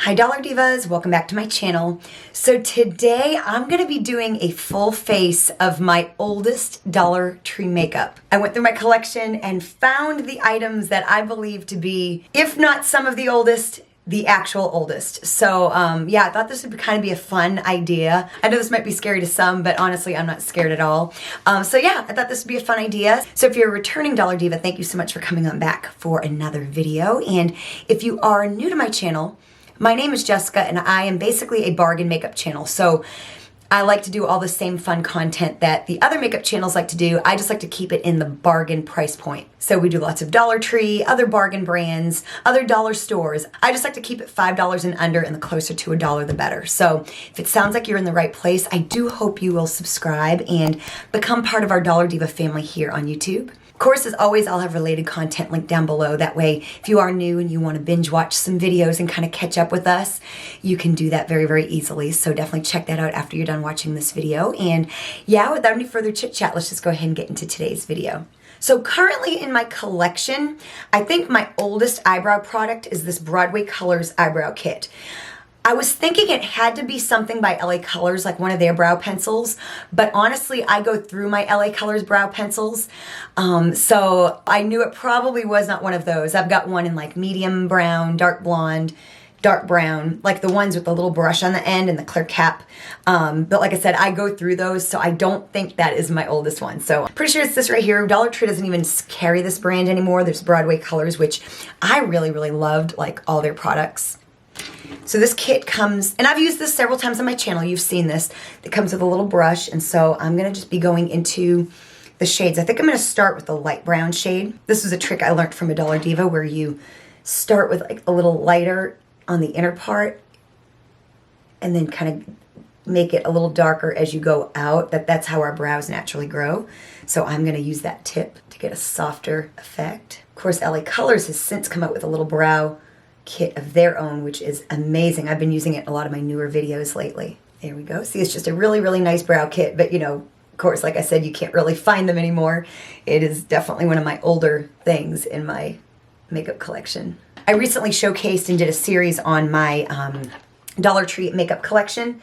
Hi Dollar Divas, welcome back to my channel. So today I'm going to be doing a full face of my oldest Dollar Tree makeup. I went through my collection and found the items that I believe to be, if not some of the oldest, the actual oldest. So yeah, I thought this would kind of be a fun idea. I know this might be scary to some, but honestly, I'm not scared at all. So yeah, I thought this would be a fun idea. So if you're a returning Dollar Diva, thank you so much for coming on back for another video. And if you are new to my channel, my name is Jessica and I am basically a bargain makeup channel. So I like to do all the same fun content that the other makeup channels like to do. I just like to keep it in the bargain price point. So we do lots of Dollar Tree, other bargain brands, other dollar stores. I just like to keep it $5 and under, and the closer to $1 the better. So if it sounds like you're in the right place, I do hope you will subscribe and become part of our Dollar Diva family here on YouTube. Of course, as always, I'll have related content linked down below. That way, if you are new and you want to binge watch some videos and kind of catch up with us, you can do that very, very easily. So definitely check that out after you're done watching this video. And yeah, without any further chit chat, let's just go ahead and get into today's video. So currently in my collection, I think my oldest eyebrow product is this Broadway Colors eyebrow kit. I was thinking it had to be something by LA Colors, like one of their brow pencils, but honestly, I go through my LA Colors brow pencils, so I knew it probably was not one of those. I've got one in like medium brown, dark blonde, dark brown, like the ones with the little brush on the end and the clear cap, but like I said, I go through those, so I don't think that is my oldest one. So I'm pretty sure it's this right here. Dollar Tree doesn't even carry this brand anymore. There's Broadway Colors, which I really, really loved, like all their products. So this kit comes, and I've used this several times on my channel, you've seen this. It comes with a little brush, and so I'm going to just be going into the shades. I think I'm going to start with the light brown shade. This was a trick I learned from a Dollar Diva where you start with like a little lighter on the inner part and then kind of make it a little darker as you go out. That's how our brows naturally grow. So I'm going to use that tip to get a softer effect. Of course, LA Colors has since come out with a little brow kit of their own, which is amazing. I've been using it in a lot of my newer videos lately. There we go. See, it's just a really, really nice brow kit, but you know, of course, like I said, you can't really find them anymore. It is definitely one of my older things in my makeup collection. I recently showcased and did a series on my Dollar Tree makeup collection,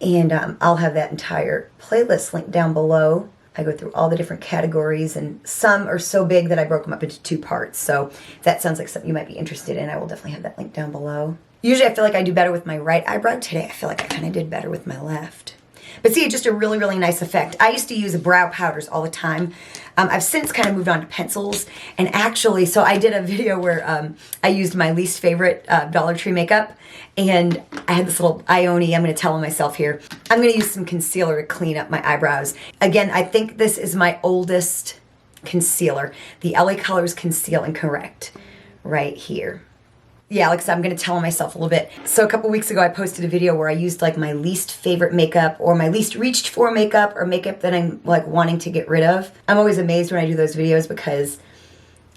and I'll have that entire playlist linked down below. I go through all the different categories, and some are so big that I broke them up into 2 parts. So if that sounds like something you might be interested in, I will definitely have that link down below. Usually I feel like I do better with my right eyebrow. Today I feel like I kind of did better with my left. But see, just a really, really nice effect. I used to use brow powders all the time. I've since kind of moved on to pencils. And actually, so I did a video where I used my least favorite Dollar Tree makeup. And I had this little Ione, I'm going to tell myself here. I'm going to use some concealer to clean up my eyebrows. Again, I think this is my oldest concealer. The LA Colors Conceal and Correct right here. Yeah, like I said, I'm going to tell myself a little bit. So a couple weeks ago, I posted a video where I used like my least favorite makeup or my least reached for makeup or makeup that I'm like wanting to get rid of. I'm always amazed when I do those videos because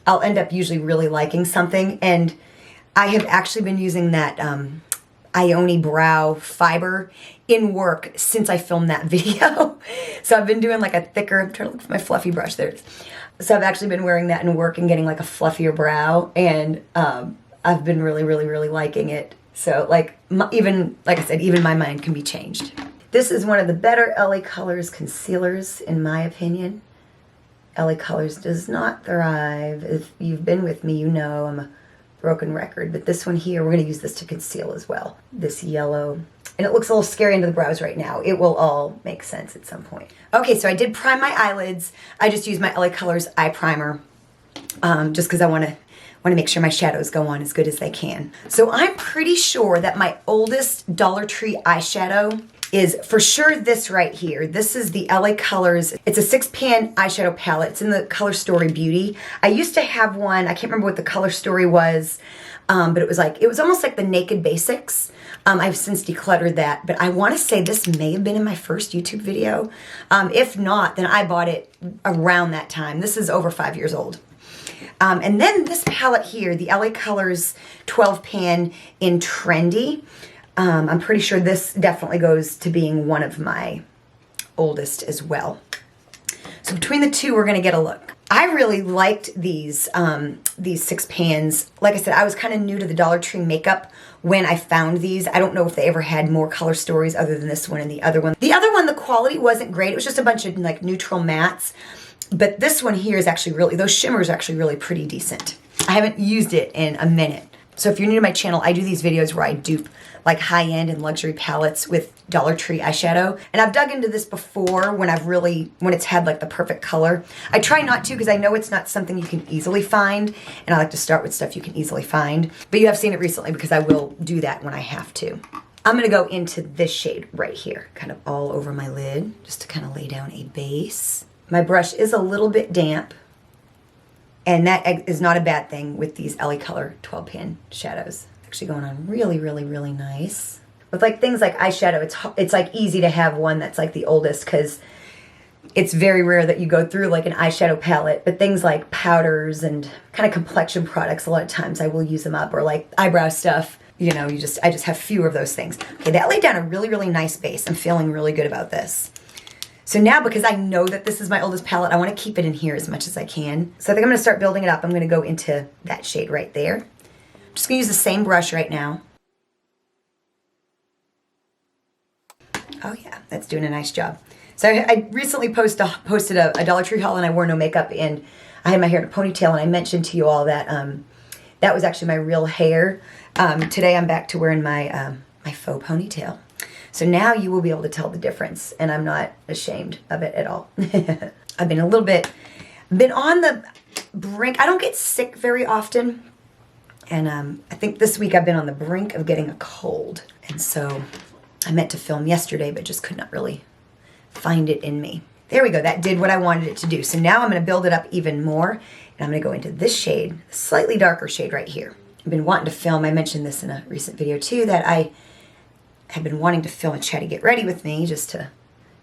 I'll end up usually really liking something. And I have actually been using that Ione Brow Fiber in work since I filmed that video. So I've been doing like a thicker, I'm trying to look for my fluffy brush, there it is. So I've actually been wearing that in work and getting like a fluffier brow, and I've been really, really, really liking it. So like, even, like I said, even my mind can be changed. This is one of the better LA Colors concealers, in my opinion. LA Colors does not thrive. If you've been with me, you know I'm a broken record. But this one here, we're going to use this to conceal as well. This yellow. And it looks a little scary under the brows right now. It will all make sense at some point. Okay, so I did prime my eyelids. I just used my LA Colors eye primer just because I want to make sure my shadows go on as good as they can. So I'm pretty sure that my oldest Dollar Tree eyeshadow is for sure this right here. This is the LA Colors. It's a 6-pan eyeshadow palette. It's in the Color Story Beauty. I used to have one, I can't remember what the color story was, but it was almost like the Naked Basics. I've since decluttered that, but I want to say this may have been in my first YouTube video. If not, then I bought it around that time. This is over 5 years old. And then this palette here, the LA Colors 12-pan in Trendy. I'm pretty sure this definitely goes to being one of my oldest as well. So between the two, we're going to get a look. I really liked these 6 pans. Like I said, I was kind of new to the Dollar Tree makeup when I found these. I don't know if they ever had more color stories other than this one and the other one. The other one, the quality wasn't great. It was just a bunch of like neutral mattes. But this one here is actually really, those shimmers are actually really pretty decent. I haven't used it in a minute. So if you're new to my channel, I do these videos where I dupe like high-end and luxury palettes with Dollar Tree eyeshadow. And I've dug into this before when it's had like the perfect color. I try not to because I know it's not something you can easily find. And I like to start with stuff you can easily find. But you have seen it recently because I will do that when I have to. I'm gonna go into this shade right here, kind of all over my lid, just to kind of lay down a base. My brush is a little bit damp. And that is not a bad thing with these LA Color 12 pan shadows. Actually going on really, really, really nice. With like things like eyeshadow, it's like easy to have one that's like the oldest because it's very rare that you go through like an eyeshadow palette. But things like powders and kind of complexion products, a lot of times I will use them up, or like eyebrow stuff. You know, I just have fewer of those things. Okay, that laid down a really, really nice base. I'm feeling really good about this. So now, because I know that this is my oldest palette, I want to keep it in here as much as I can. So I think I'm going to start building it up. I'm going to go into that shade right there. I'm just going to use the same brush right now. Oh yeah, that's doing a nice job. So I recently posted a Dollar Tree haul and I wore no makeup and I had my hair in a ponytail, and I mentioned to you all that that was actually my real hair. Today I'm back to wearing my, my faux ponytail. So now you will be able to tell the difference, and I'm not ashamed of it at all. I've been on the brink. I don't get sick very often, and I think this week I've been on the brink of getting a cold. And so I meant to film yesterday, but just could not really find it in me. There we go. That did what I wanted it to do. So now I'm going to build it up even more, and I'm going to go into this shade, slightly darker shade right here. I've been wanting to film. I mentioned this in a recent video too, that I have been wanting to film a chatty get ready with me just to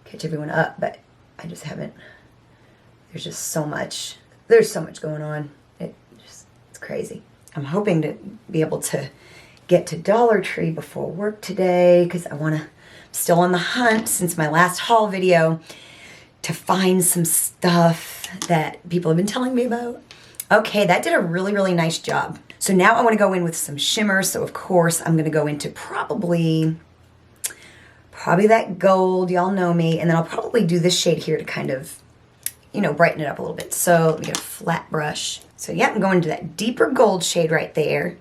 catch everyone up, but I just haven't. There's so much going on. It's crazy. I'm hoping to be able to get to Dollar Tree before work today because I'm still on the hunt since my last haul video to find some stuff that people have been telling me about. Okay, that did a really, really nice job. So now I want to go in with some shimmer. So of course I'm going to go into probably that gold, y'all know me, and then I'll probably do this shade here to kind of, you know, brighten it up a little bit. So let me get a flat brush. So yeah, I'm going into that deeper gold shade right there.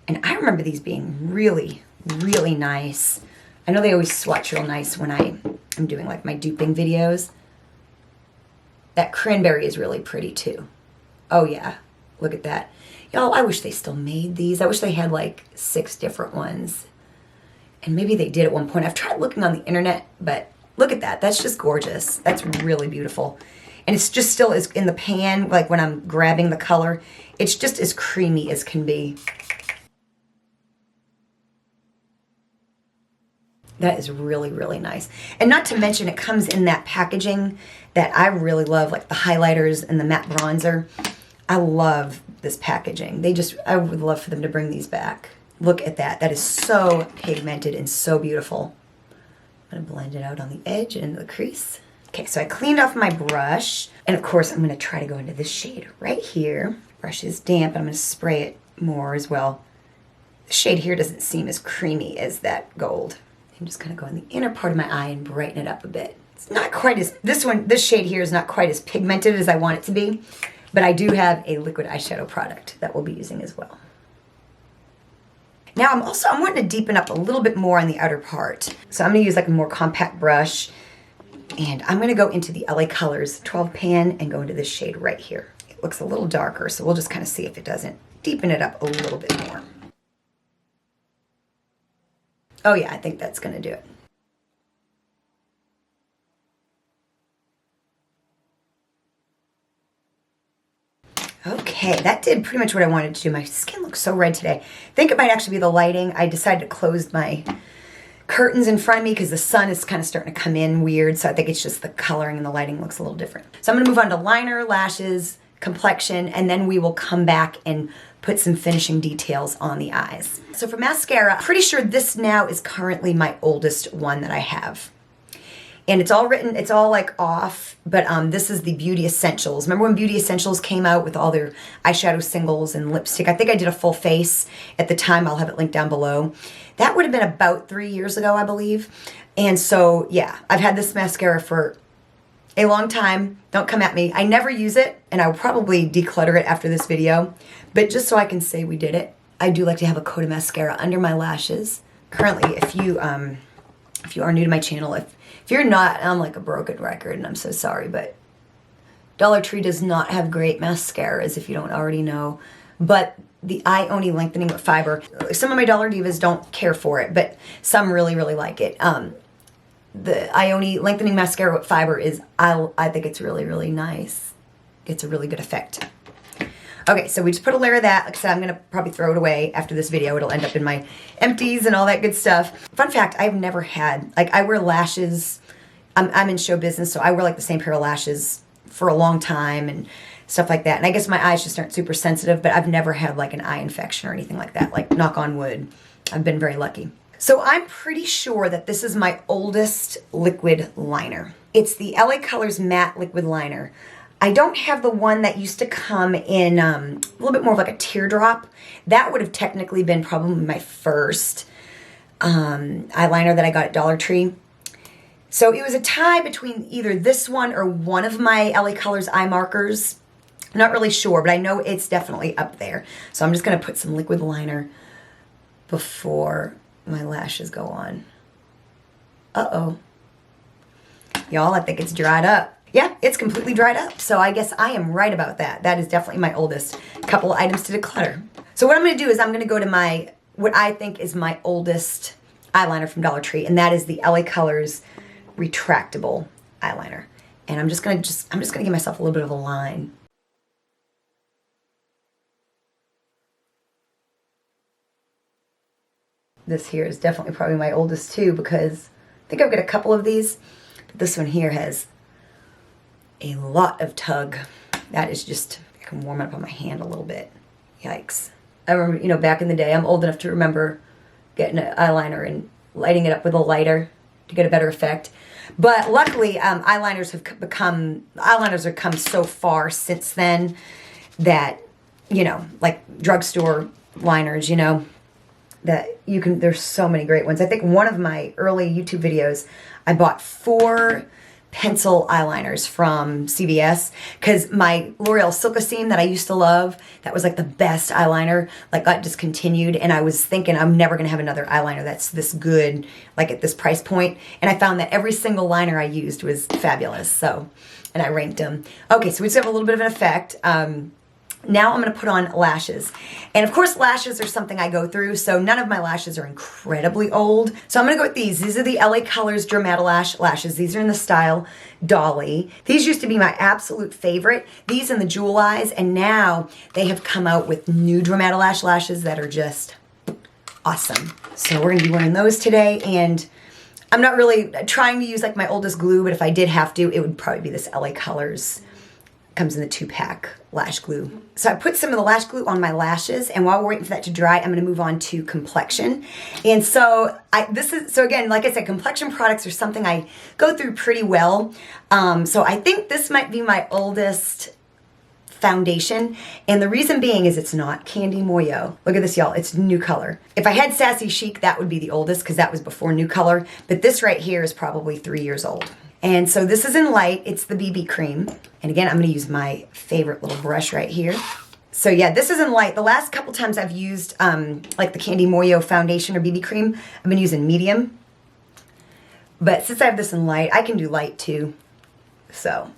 And I remember these being really, really nice. I know they always swatch real nice when I'm doing like my duping videos. That cranberry is really pretty too. Oh yeah, look at that. Y'all, I wish they still made these. I wish they had like 6 different ones. And maybe they did at one point. I've tried looking on the internet, but look at that. That's just gorgeous. That's really beautiful. And it's just still is in the pan, like when I'm grabbing the color, it's just as creamy as can be. That is really, really nice. And not to mention it comes in that packaging that I really love, like the highlighters and the matte bronzer. I love this packaging. I would love for them to bring these back. Look at that. That is so pigmented and so beautiful. I'm going to blend it out on the edge and into the crease. Okay, so I cleaned off my brush. And of course, I'm going to try to go into this shade right here. Brush is damp. I'm going to spray it more as well. The shade here doesn't seem as creamy as that gold. I'm just going to go in the inner part of my eye and brighten it up a bit. It's not quite as, this shade here is not quite as pigmented as I want it to be. But I do have a liquid eyeshadow product that we'll be using as well. Now I'm wanting to deepen up a little bit more on the outer part. So I'm going to use like a more compact brush. And I'm going to go into the LA Colors 12 pan and go into this shade right here. It looks a little darker, so we'll just kind of see if it doesn't deepen it up a little bit more. Oh yeah, I think that's going to do it. Okay, that did pretty much what I wanted to do. My skin looks so red today. I think it might actually be the lighting. I decided to close my curtains in front of me because the sun is kind of starting to come in weird. So I think it's just the coloring and the lighting looks a little different. So I'm going to move on to liner, lashes, complexion, and then we will come back and put some finishing details on the eyes. So for mascara, I'm pretty sure this now is currently my oldest one that I have. And it's all written, it's all like off, but this is the Beauty Essentials. Remember when Beauty Essentials came out with all their eyeshadow singles and lipstick? I think I did a full face at the time. I'll have it linked down below. That would have been about 3 years ago, I believe. And so, yeah, I've had this mascara for a long time. Don't come at me. I never use it, and I will probably declutter it after this video. But just so I can say we did it, I do like to have a coat of mascara under my lashes. Currently, if you are new to my channel, if you're not, I'm like a broken record, and I'm so sorry, but Dollar Tree does not have great mascaras, if you don't already know. But the Ioni Lengthening with Fiber, some of my Dollar Divas don't care for it, but some really, really like it. The Ioni Lengthening Mascara with Fiber is, I think it's really, really nice. It's a really good effect. Okay, so we just put a layer of that. Like I said, I'm going to probably throw it away after this video. It'll end up in my empties and all that good stuff. Fun fact, I've never had, like, I wear lashes. I'm in show business, so I wear like the same pair of lashes for a long time and stuff like that. And I guess my eyes just aren't super sensitive, but I've never had like an eye infection or anything like that. Like, knock on wood. I've been very lucky. So I'm pretty sure that this is my oldest liquid liner. It's the LA Colors Matte Liquid Liner. I don't have the one that used to come in a little bit more of like a teardrop. That would have technically been probably my first eyeliner that I got at Dollar Tree. So it was a tie between either this one or one of my LA Colors eye markers. I'm not really sure, but I know it's definitely up there. So I'm just going to put some liquid liner before my lashes go on. Uh-oh. Y'all, I think it's dried up. Yeah, it's completely dried up. So I guess I am right about that. That is definitely my oldest. Couple of items to declutter. So what I'm going to do is I'm going to go to my, what I think is my oldest eyeliner from Dollar Tree, and that is the LA Colors retractable eyeliner. And I'm just going to give myself a little bit of a line. This here is definitely probably my oldest too, because I think I've got a couple of these. But this one here has a lot of tug. That is just, I can warm it up on my hand a little bit. Yikes. I remember, you know, back in the day, I'm old enough to remember getting an eyeliner and lighting it up with a lighter to get a better effect. But luckily, eyeliners have come so far since then that, you know, like drugstore liners, you know, that you can, there's so many great ones. I think one of my early YouTube videos, I bought 4 pencil eyeliners from CVS because my L'Oreal Silkocene that I used to love, that was like the best eyeliner, like got discontinued, and I was thinking I'm never going to have another eyeliner that's this good, like at this price point, and I found that every single liner I used was fabulous, so, and I ranked them. Okay, so we just have a little bit of an effect. Now I'm going to put on lashes. And of course lashes are something I go through, so none of my lashes are incredibly old. So I'm going to go with these. These are the LA Colors Dramatalash lashes. These are in the style Dolly. These used to be my absolute favorite. These and the Jewel Eyes, and now they have come out with new Dramatalash lashes that are just awesome. So we're going to be wearing those today, and I'm not really trying to use like my oldest glue, but if I did have to, it would probably be this LA Colors. Comes in the 2-pack lash glue. So I put some of the lash glue on my lashes, and while we're waiting for that to dry, I'm going to move on to Complexion. And so so again, like I said, Complexion products are something I go through pretty well. So I think this might be my oldest foundation, and the reason being is it's not Candy Moyo. Look at this, y'all. It's NuColor. If I had Sassy Chic, that would be the oldest because that was before NuColor, but this right here is probably 3 years old. And so this is in light. It's the BB cream. And again, I'm going to use my favorite little brush right here. So yeah, this is in light. The last couple times I've used like the Candy Moyo foundation or BB cream, I've been using medium. But since I have this in light, I can do light too. So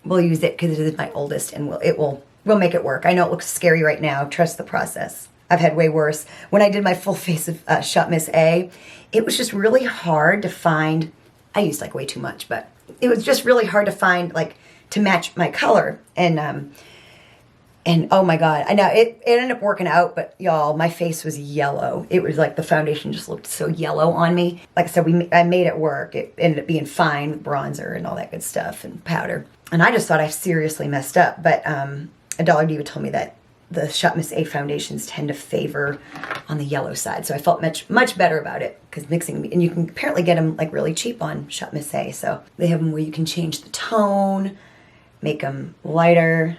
we'll use it because it is my oldest, and we'll make it work. I know it looks scary right now. Trust the process. I've had way worse. When I did my full face of Shot Miss A, it was just really hard to find. I used like way too much, but it was just really hard to find, like, to match my color. And oh my God, I know it ended up working out, but y'all, my face was yellow. It was like the foundation just looked so yellow on me. Like I said, I made it work. It ended up being fine with bronzer and all that good stuff and powder. And I just thought I seriously messed up, but a Dollar Diva told me that the Shop Miss A foundations tend to favor on the yellow side. So I felt much better about it because mixing, and you can apparently get them like really cheap on Shop Miss A. So they have them where you can change the tone, make them lighter,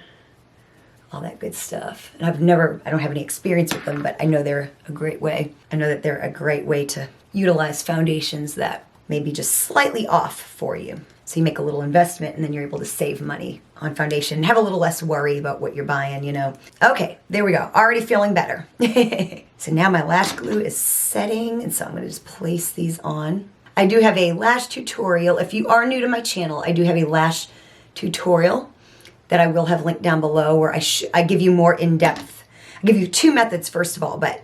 all that good stuff. And I don't have any experience with them, but I know they're a great way. I know that they're a great way to utilize foundations that may be just slightly off for you. So you make a little investment and then you're able to save money on foundation and have a little less worry about what you're buying, you know. Okay, there we go. Already feeling better. So now my lash glue is setting, and so I'm gonna just place these on. I do have a lash tutorial. If you are new to my channel, I do have a lash tutorial that I will have linked down below where I give you more in-depth. I give you 2 methods first of all, but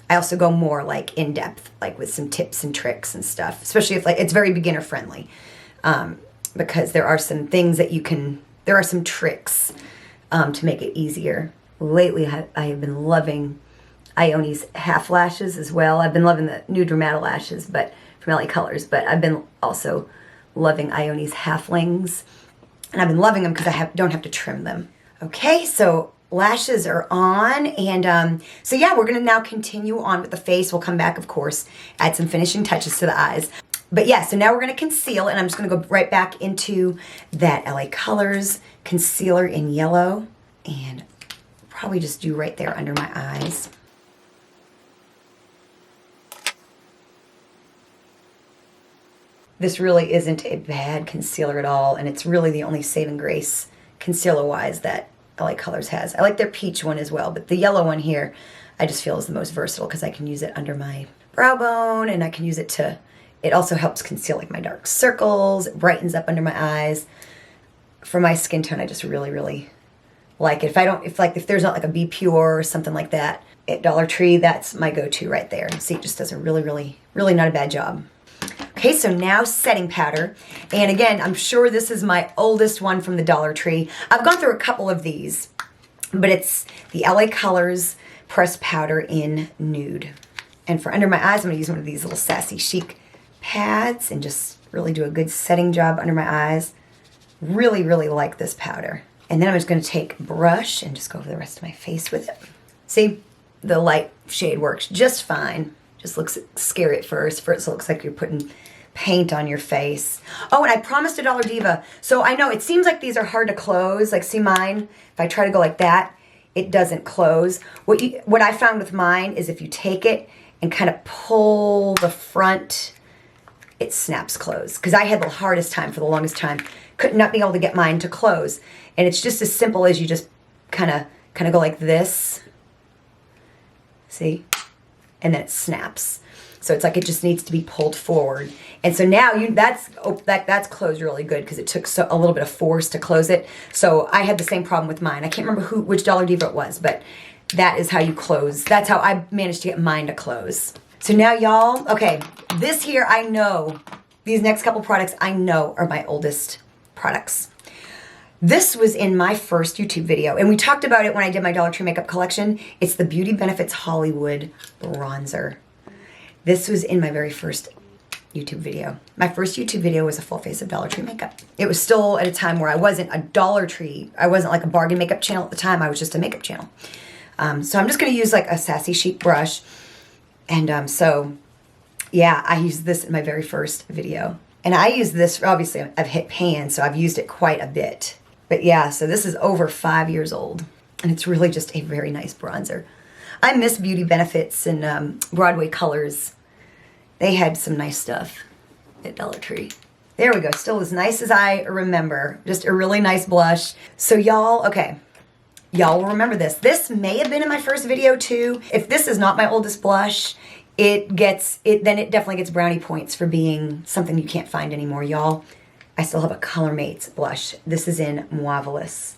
I also go more like in-depth, like with some tips and tricks and stuff, especially if like it's very beginner friendly. Because there are some things that there are some tricks to make it easier. Lately, I have been loving Ione's half lashes as well. I've been loving the new Dramatalashes, but from LA Colors, but I've been also loving Ione's halflings, and I've been loving them because I don't have to trim them. Okay, so lashes are on, and so yeah, we're gonna now continue on with the face. We'll come back, of course, add some finishing touches to the eyes. But yeah, so now we're going to conceal, and I'm just going to go right back into that LA Colors concealer in yellow, and probably just do right there under my eyes. This really isn't a bad concealer at all, and it's really the only saving grace concealer-wise that LA Colors has. I like their peach one as well, but the yellow one here I just feel is the most versatile because I can use it under my brow bone, and I can use it to... It also helps conceal like my dark circles. It brightens up under my eyes. For my skin tone, I just really like it. If there's not like a Be Pure or something like that at Dollar Tree, that's my go-to right there. See, it just does a really not a bad job. Okay, so now setting powder. And again, I'm sure this is my oldest one from the Dollar Tree. I've gone through a couple of these, but it's the LA Colors pressed powder in Nude. And for under my eyes, I'm gonna use one of these little Sassy Chic pads and just really do a good setting job under my eyes. Really like this powder. And then I'm just going to take a brush and just go over the rest of my face with it. See, the light shade works just fine. Just looks scary at first. First it looks like you're putting paint on your face. Oh, and I promised a Dollar Diva. So I know it seems like these are hard to close. Like see mine, if I try to go like that, it doesn't close. What I found with mine is if you take it and kind of pull the front, it snaps closed. Because I had the hardest time for the longest time, not being able to get mine to close. And it's just as simple as you just kind of go like this. See? And then it snaps. So it's like it just needs to be pulled forward. And so now that's closed really good because it took a little bit of force to close it. So I had the same problem with mine. I can't remember which Dollar Diva it was, but that is how you close. That's how I managed to get mine to close. So now y'all, okay, this here I know, these next couple products I know are my oldest products. This was in my first YouTube video, and we talked about it when I did my Dollar Tree makeup collection. It's the Beauty Benefits Hollywood Bronzer. This was in my very first YouTube video. My first YouTube video was a full face of Dollar Tree makeup. It was still at a time where I wasn't a Dollar Tree, I wasn't like a bargain makeup channel at the time, I was just a makeup channel. So I'm just gonna use like a Sassy Chic brush. And so, yeah, I used this in my very first video. And I use this, obviously, I've hit pan, so I've used it quite a bit. But yeah, so this is over 5 years old. And it's really just a very nice bronzer. I miss Beauty Benefits and Broadway Colors. They had some nice stuff at Dollar Tree. There we go, still as nice as I remember. Just a really nice blush. So y'all, okay. Y'all will remember this. This may have been in my first video too. If this is not my oldest blush, then it definitely gets brownie points for being something you can't find anymore, y'all. I still have a Colormates blush. This is in Mauve-elous.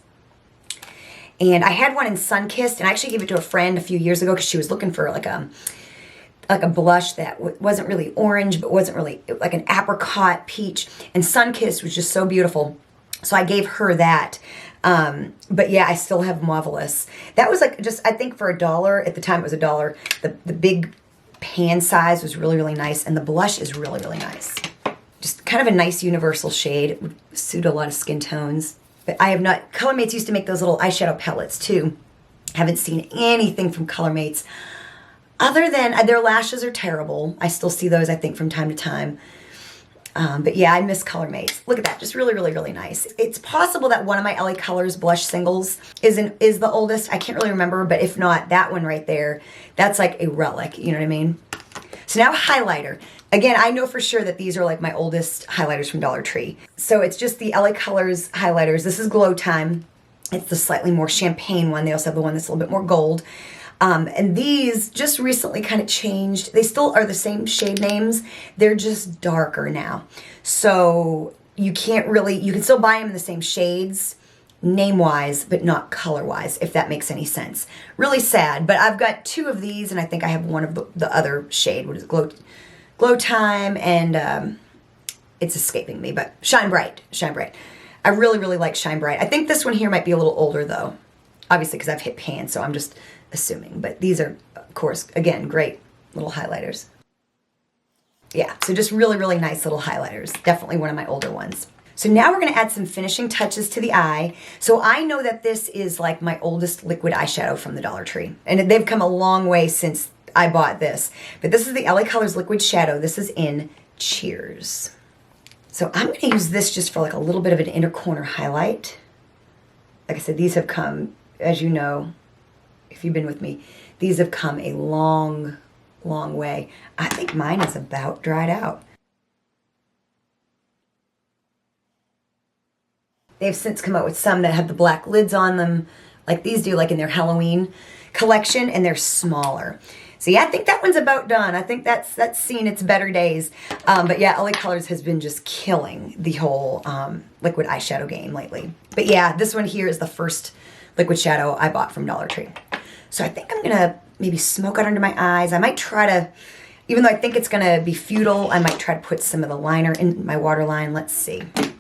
And I had one in Sunkissed, and I actually gave it to a friend a few years ago because she was looking for like a blush that wasn't really orange, but wasn't really like an apricot peach. And Sunkissed was just so beautiful. So I gave her that. But yeah, I still have Mauve-elous. That was like just, I think for $1, at the time it was $1. The big pan size was really nice, and the blush is really nice. Just kind of a nice universal shade. It would suit a lot of skin tones. But I have not, Colormates used to make those little eyeshadow pellets too. Haven't seen anything from Colormates other than their lashes are terrible. I still see those, I think, from time to time. But yeah, I miss Colormates. Look at that, just really, really, really nice. It's possible that one of my LA Colors blush singles is the oldest. I can't really remember, but if not, that one right there, that's like a relic, you know what I mean? So now highlighter. Again, I know for sure that these are like my oldest highlighters from Dollar Tree. So it's just the LA Colors highlighters. This is Glow Time. It's the slightly more champagne one. They also have the one that's a little bit more gold. And these just recently kind of changed. They still are the same shade names. They're just darker now. So you can't really, you can still buy them in the same shades, name-wise, but not color-wise, if that makes any sense. Really sad, but I've got 2 of these, and I think I have one of the other shade. What is it? Glow Time, and it's escaping me, but Shine Bright. Shine Bright. I really, really like Shine Bright. I think this one here might be a little older, though. Obviously, because I've hit pan, so I'm just assuming. But these are, of course, again, great little highlighters. Yeah, so just really, really nice little highlighters. Definitely one of my older ones. So now we're going to add some finishing touches to the eye. So I know that this is like my oldest liquid eyeshadow from the Dollar Tree. And they've come a long way since I bought this. But this is the LA Colors Liquid Shadow. This is in Cheers. So I'm going to use this just for like a little bit of an inner corner highlight. Like I said, these have come, as you know, if you've been with me, these have come a long, long way. I think mine is about dried out. They've since come out with some that have the black lids on them, like these do, like in their Halloween collection, and they're smaller. So yeah, I think that one's about done. I think that's seen its better days. But yeah, LA Colors has been just killing the whole liquid eyeshadow game lately. But yeah, this one here is the first liquid shadow I bought from Dollar Tree. So I think I'm gonna maybe smoke out under my eyes. I might try to, even though I think it's gonna be futile, I might try to put some of the liner in my waterline. Let's see. I'm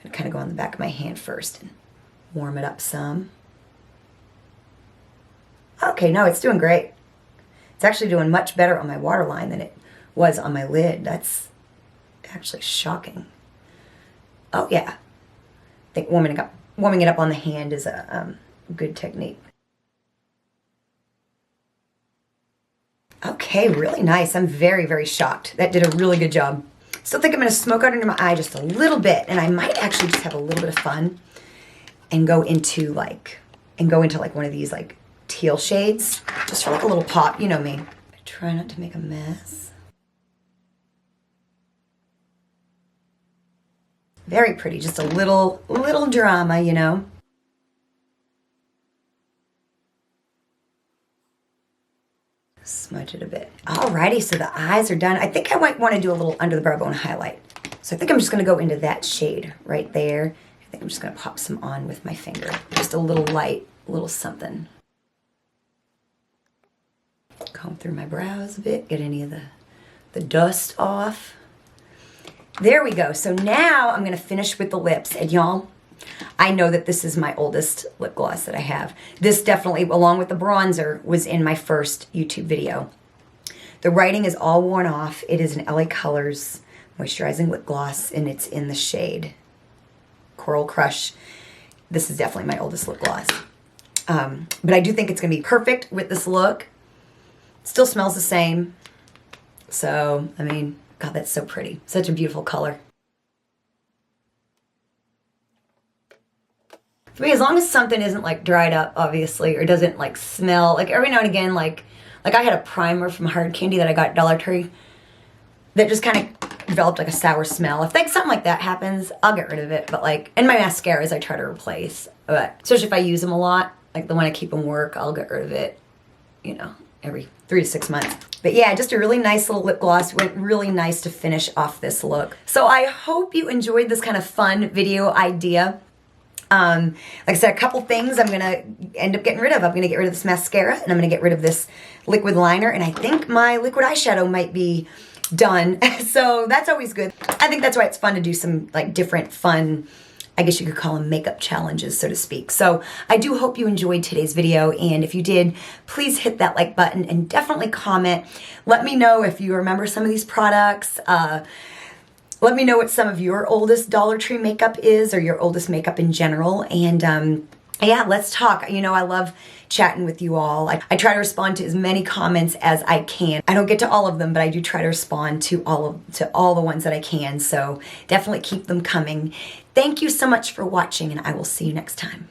gonna kind of go on the back of my hand first and warm it up some. Okay, no, it's doing great. It's actually doing much better on my waterline than it was on my lid. That's actually shocking. Oh yeah, I think warming it up on the hand is a good technique. Okay, really nice. I'm very, very shocked. That did a really good job. Still think I'm going to smoke out under my eye just a little bit, and I might actually just have a little bit of fun and go into like one of these like teal shades, just for like a little pop. You know me. I try not to make a mess. Very pretty, just a little drama, you know. Smudge it a bit. Alrighty, so the eyes are done. I think I might want to do a little under the brow bone highlight. So I think I'm just going to go into that shade right there. I think I'm just going to pop some on with my finger. Just a little light, a little something. Comb through my brows a bit, get any of the dust off. There we go. So now I'm going to finish with the lips. And y'all, I know that this is my oldest lip gloss that I have. This definitely, along with the bronzer, was in my first YouTube video. The writing is all worn off. It is an LA Colors moisturizing lip gloss, and it's in the shade Coral Crush. This is definitely my oldest lip gloss. But I do think it's going to be perfect with this look. Still smells the same. So, I mean, God, that's so pretty. Such a beautiful color. For me, as long as something isn't like dried up, obviously, or doesn't like smell, like every now and again, like I had a primer from Hard Candy that I got at Dollar Tree that just kind of developed like a sour smell. If like something like that happens, I'll get rid of it. But like, and my mascaras I try to replace. But especially if I use them a lot, like the one I keep in work, I'll get rid of it, you know, every 3 to 6 months. But yeah, just a really nice little lip gloss. Went really nice to finish off this look. So I hope you enjoyed this kind of fun video idea. Like I said, a couple things I'm going to end up getting rid of. I'm going to get rid of this mascara, and I'm going to get rid of this liquid liner, and I think my liquid eyeshadow might be done. So that's always good. I think that's why it's fun to do some like different fun, I guess you could call them makeup challenges, so to speak. So I do hope you enjoyed today's video, and if you did, please hit that like button and definitely comment. Let me know if you remember some of these products. Let me know what some of your oldest Dollar Tree makeup is, or your oldest makeup in general. And yeah, let's talk. You know, I love chatting with you all. I try to respond to as many comments as I can. I don't get to all of them, but I do try to respond to all the ones that I can. So definitely keep them coming. Thank you so much for watching, and I will see you next time.